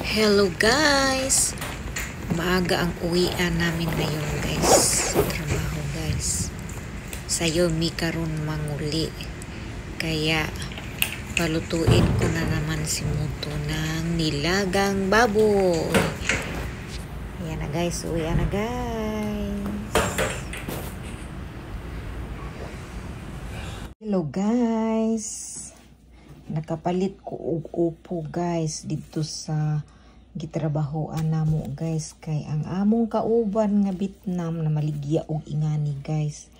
Hello guys! Maaga ang uwian namin ngayon guys sa trabaho guys. Sayo mi karon manguli. Kaya palutuin ko na naman si Muto ng nilagang baboy. Ayan na guys, uwian na guys. Hello guys! Nakapalit ko og upo guys dito sa gitrabahoan namo guys, kay ang among kauban nga Vietnam na maligya og ingani guys,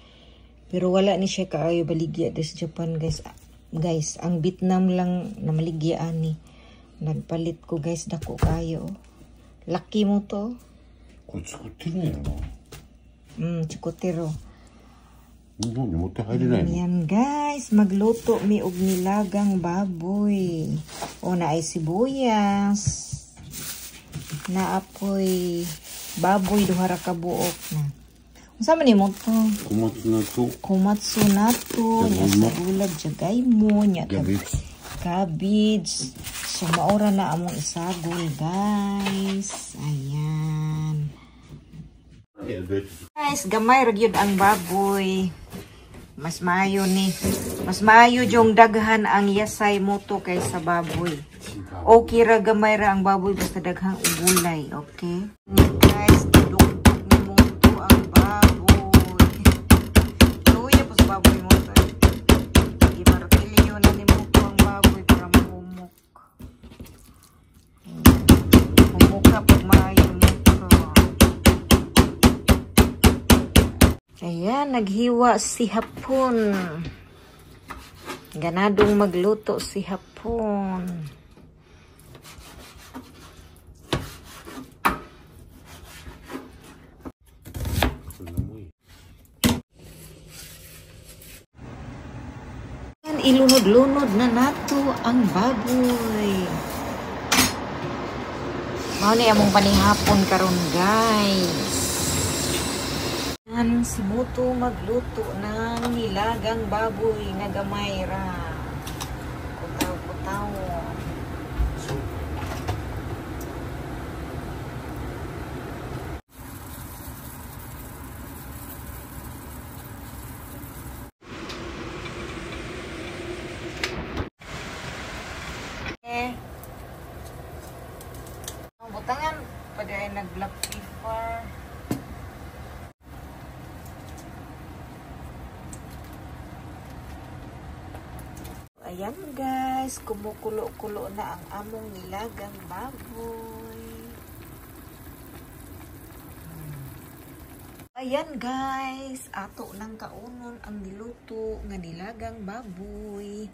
pero wala ni siya kaayo baligya des Japan guys. Guys, ang Vietnam lang na maligya ani. Nagpalit ko guys, dako kayo. Laki mo to. Chikotero. Yan guys, magluto mi og nilagang baboy. O naay sibuyas, naapoy baboy duha ra ka buok na. Unsa man nimo to? Komatsu nato. Nya sa gulad jagay mo nya cabbage. So maura na among isagol guys. Ayan. Guys, gamay ra gyud ang baboy. Mas maayo ni. Mas maayo yung daghan ang yasay mo to kaysa baboy. Okay ra gamay ra ang baboy basta daghang ugulay, okay? Guys, dudugtog ni mo to ang baboy. Luya po sa baboy mo to. Imartilyo na ni mo to ang baboy para mahumok. Humok ka pag maayo mo to. Ayan, naghiwa si Hapon. Ganadong magluto si Hapon. Ayan, ilunod-lunod na nato ang baboy. Mao ni among panihapon karon guys. Si Muto magluto ng nilagang baboy nga gamay ra. Kutaw-kutaw. Ang butangan pag ay nag-black pepper. Ayan guys, kumukulo-kulo na ang among nilagang baboy. Ayan guys, ato nang kaunon ang niluto nga nilagang baboy.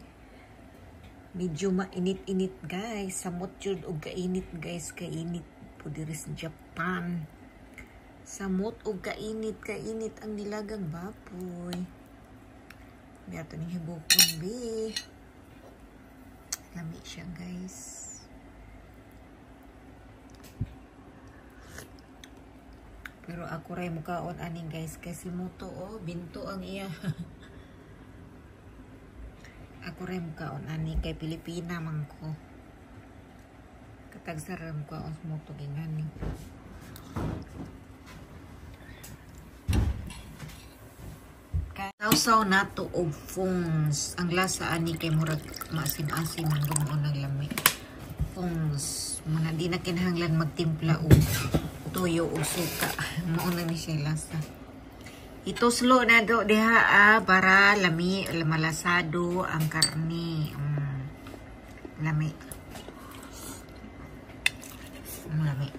Medyo mainit-init guys, samot jud og kainit guys, kainit po diri sa Japan. Samot og kainit ang nilagang baboy. Dato ni hibukon bi. Lami siya guys. Pero ako ray mukaon aning guys kasi Muto oh binto ang iya. Ako ray mukaon ani kay Pilipina man ko. Katag saram ko ang Muto gingani. Sausaw nato og fongs. Ang lasa ani kay murag maasim-asim ang gumuon ng lami. Fongs. Muna di na kinahanglan magtimpla og toyo o suka. Mauna ni siya lasa. Ito slow na do diha para lami, malasado ang karne. Lami. Lami.